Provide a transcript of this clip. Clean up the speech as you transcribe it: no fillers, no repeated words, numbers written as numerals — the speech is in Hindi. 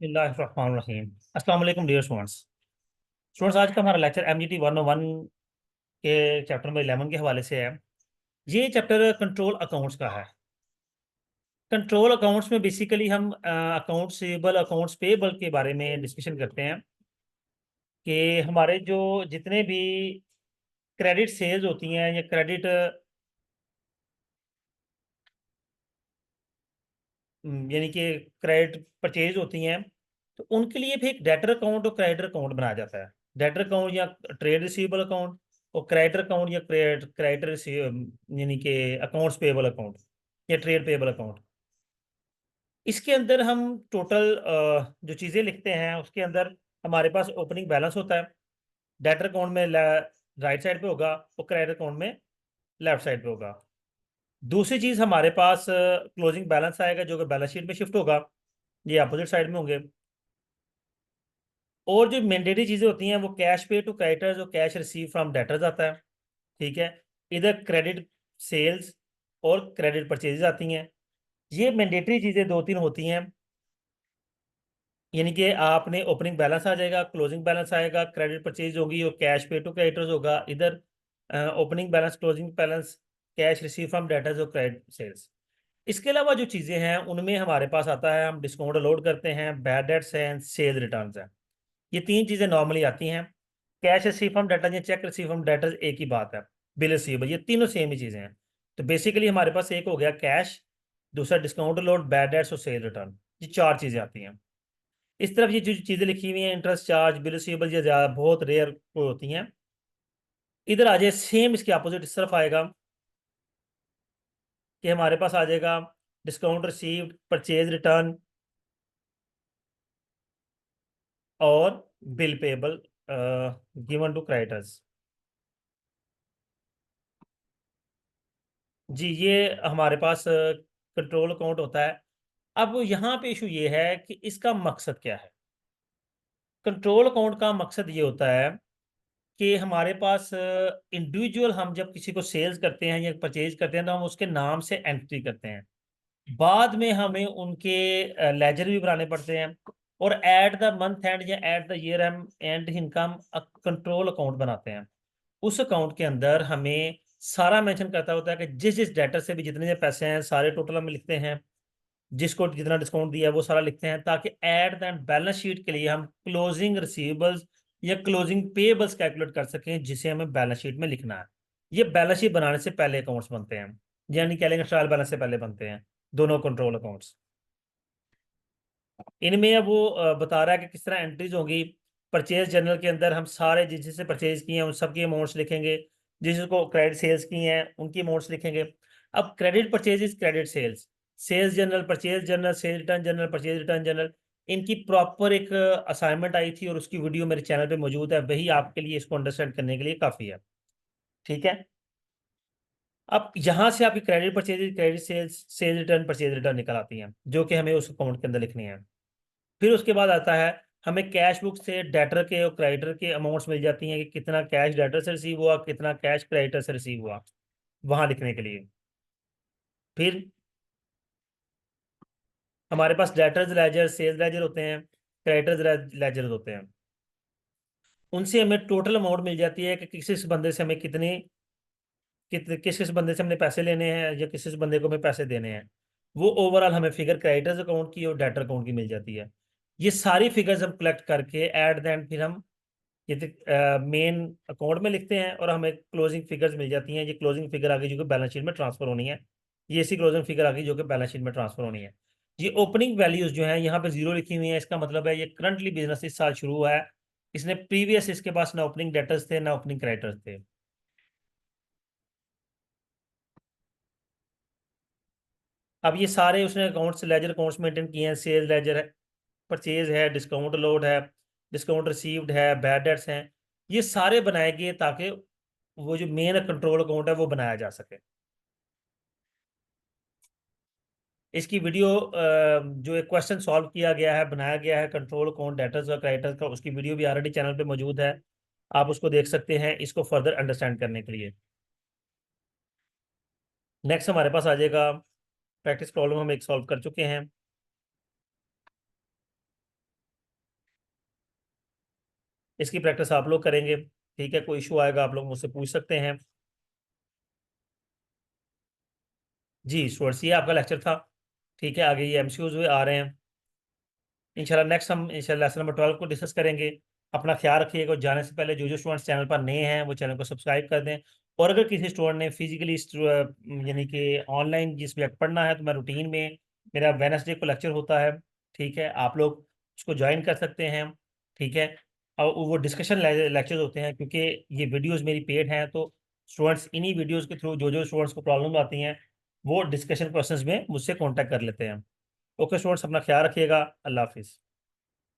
बिस्मिल्लाहिर्रहमानिर्रहीम। अस्सलाम वालेकुम डियर स्टूडेंट्स। आज का हमारा लेक्चर MGT 101 के चैप्टर नंबर 11 के हवाले से है। ये चैप्टर कंट्रोल अकाउंट्स का है। कंट्रोल अकाउंट्स में बेसिकली हम अकाउंट्स रिसीवेबल अकाउंट्स पेएबल के बारे में डिस्कशन करते हैं कि हमारे जो जितने भी क्रेडिट सेल्स होती हैं या क्रेडिट यानी कि क्रेडिट परचेज होती हैं, तो उनके लिए भी एक डेटर अकाउंट और क्रेडिटर अकाउंट बनाया जाता है। डेटर अकाउंट या ट्रेड रिसीवेबल अकाउंट और क्रेडिटर अकाउंट या क्रेडिटर यानी कि अकाउंट्स पेएबल अकाउंट या ट्रेड पेएबल अकाउंट। इसके अंदर हम टोटल जो चीज़ें लिखते हैं उसके अंदर हमारे पास ओपनिंग बैलेंस होता है। डेटर अकाउंट में राइट साइड पे होगा और क्रेडिट अकाउंट में लेफ्ट साइड पे होगा। दूसरी चीज़ हमारे पास क्लोजिंग बैलेंस आएगा जो कि बैलेंस शीट में शिफ्ट होगा। ये अपोजिट साइड में होंगे। और जो मैंडेटरी चीज़ें होती हैं वो कैश पे टू क्रेडिटर्स और कैश रिसीव फ्रॉम डेटर्स आता है। ठीक है, इधर क्रेडिट सेल्स और क्रेडिट परचेजेस आती हैं। ये मैंडेटरी चीज़ें दो तीन होती हैं, यानी कि आपने ओपनिंग बैलेंस आ जाएगा, क्लोजिंग बैलेंस आएगा, क्रेडिट परचेज होगी और कैश पे टू क्रेडिटर्स होगा। इधर opening balance, closing balance, cash receive from debtors और क्रेडिट सेल्स। इसके अलावा जो चीज़ें हैं उनमें हमारे पास आता है, हम डिस्काउंट लोड करते हैं, बैड डेट्स हैं, सेल रिटर्न्स हैं। ये तीन चीज़ें नॉर्मली आती हैं। कैश रिसीव फ्रॉम डेटर्स या चेक रिसीव फ्रॉम डेटर्स एक ही बात है। बिल रिसीवेबल, ये तीनों सेम ही चीज़ें हैं। तो बेसिकली हमारे पास एक हो गया कैश, दूसरा डिस्काउंट लोड, बैड डेट्स और सेल रिटर्न। ये चार चीज़ें आती हैं। इस तरफ ये जो चीज़ें लिखी हुई हैं, इंटरेस्ट चार्ज, बिल रिसीवेबल, ये ज़्यादा बहुत रेयर होती हैं। इधर आ जाए, सेम इसके अपोजिट इस तरफ आएगा कि हमारे पास आ जाएगा डिस्काउंट रिसीव्ड, परचेज रिटर्न और bill payable given to creditors. जी, ये हमारे पास कंट्रोल अकाउंट होता है। अब यहाँ पे इशू ये है कि इसका मकसद क्या है? कंट्रोल अकाउंट का मकसद ये होता है कि हमारे पास इंडिविजुअल, हम जब किसी को सेल्स करते हैं या परचेज करते हैं तो हम उसके नाम से एंट्री करते हैं। बाद में हमें उनके लेजर भी बनाने पड़ते हैं और एट द मंथ एंड या at the year and income control account बनाते हैं। उस अकाउंट के अंदर हमें सारा मेंशन करता होता है कि जिस जिस डेटर से भी जितने पैसे हैं सारे टोटल हम लिखते हैं, जिसको जितना डिस्काउंट दिया है वो सारा लिखते हैं, ताकि at the end balance sheet के लिए हम क्लोजिंग रिसीवेबल्स या क्लोजिंग पेएबल्स कैलकुलेट कर सकें, जिसे हमें बैलेंस शीट में लिखना है। ये बैलेंस शीट बनाने से पहले अकाउंट्स बनते हैं, यानी कह लेंगे ट्रायल बैलेंस से पहले बनते हैं दोनों कंट्रोल अकाउंट्स। इनमें अब वो बता रहा है कि किस तरह एंट्रीज होंगी। परचेज जर्नल के अंदर हम सारे जिस जिससे परचेज किए हैं उन सबकी अमाउंट्स लिखेंगे, जिस जिसको क्रेडिट सेल्स की हैं उनकी अमाउंट्स लिखेंगे। अब credit purchase, credit sales, sales journal, purchase journal, sale return journal, purchase return journal, इनकी प्रॉपर एक असाइनमेंट आई थी और उसकी वीडियो मेरे चैनल पे मौजूद है। वही आपके लिए इसको अंडरस्टैंड करने के लिए काफ़ी है। ठीक है, अब यहाँ से आपकी credit purchase, credit sales, sale return, purchase return निकल आती हैं, जो कि हमें उस अकाउंट के अंदर लिखनी है। फिर उसके बाद आता है, हमें कैश बुक से डेटर के और क्रेडिटर के अमाउंट्स मिल जाती हैं कि कितना कैश डेटर से रिसीव हुआ, कितना कैश क्रेडिटर से रिसीव हुआ, वहां लिखने के लिए। फिर हमारे पास डेटर्स लेजर, सेल्स लेजर होते हैं, क्रेडिटर्स लेजर होते हैं। उनसे हमें टोटल अमाउंट मिल जाती है कि किस किस बंदे से हमें कितने किस किस बंदे से हमने पैसे लेने हैं या किस किस बंदे को हमें पैसे देने हैं। वो ओवरऑल हमें फिगर क्रेडिटर्स अकाउंट की और डेटर अकाउंट की मिल जाती है। ये सारी फिगर्स हम कलेक्ट करके एट द एंड फिर हम ये मेन अकाउंट में लिखते हैं और हमें क्लोजिंग फिगर्स मिल जाती हैं। ये क्लोजिंग फिगर आ गई जो कि बैलेंस शीट में ट्रांसफर होनी है। ये ऐसी क्लोजिंग फिगर आ गई जो कि बैलेंस शीट में ट्रांसफर होनी है। ये ओपनिंग वैल्यूज जो है यहाँ पे जीरो लिखी हुई है, इसका मतलब है ये करंटली बिजनेस इस साल शुरू हुआ है। इसने प्रीवियस इसके पास ना ओपनिंग डेटर्स थे ना ओपनिंग क्रेडिटर्स थे। अब ये सारे उसने अकाउंट्स, लेजर अकाउंट्स मेंटेन किए हैं। सेल्स लेजर है, परचेज है, डिस्काउंट लोड है, डिस्काउंट रिसीव्ड है, बैड डेट्स हैं। ये सारे बनाए गए ताकि वो जो मेन कंट्रोल अकाउंट है वो बनाया जा सके। इसकी वीडियो जो एक क्वेश्चन सॉल्व किया गया है, बनाया गया है कंट्रोल अकाउंट डेटर्स और क्रेडिटर्स का, उसकी वीडियो भी ऑलरेडी चैनल पे मौजूद है। आप उसको देख सकते हैं इसको फर्दर अंडरस्टैंड करने के लिए। नेक्स्ट हमारे पास आ जाएगा प्रैक्टिस प्रॉब्लम, हम एक सॉल्व कर चुके हैं। इसकी प्रैक्टिस आप लोग करेंगे। ठीक है, कोई इशू आएगा आप लोग मुझसे पूछ सकते हैं। जी स्टूडेंट्स, ये आपका लेक्चर था। ठीक है, आगे ये एमसीक्यूज हुए आ रहे हैं। इंशाल्लाह नेक्स्ट हम इंशाल्लाह लेसन नंबर 12 को डिस्कस करेंगे। अपना ख्याल रखिएगा, और जाने से पहले जो जो स्टूडेंट्स चैनल पर नए हैं वो चैनल को सब्सक्राइब कर दें। और अगर किसी स्टूडेंट ने फिजिकली यानी कि ऑनलाइन जिस सब्जेक्ट पढ़ना है, तो मैं रूटीन में मेरा वेडनेसडे को लेक्चर होता है। ठीक है, आप लोग उसको ज्वाइन कर सकते हैं। ठीक है, और वो डिस्कशन लेक्चर्स होते हैं, क्योंकि ये वीडियोज़ मेरी पेड हैं, तो स्टूडेंट्स इन्हीं वीडियोज़ के थ्रू जो जो स्टूडेंट्स को प्रॉब्लम आती हैं वो डिस्कशन क्वेश्चंस में मुझसे कांटेक्ट कर लेते हैं। ओके स्टूडेंट्स, अपना ख्याल रखिएगा। अल्लाह हाफिज़।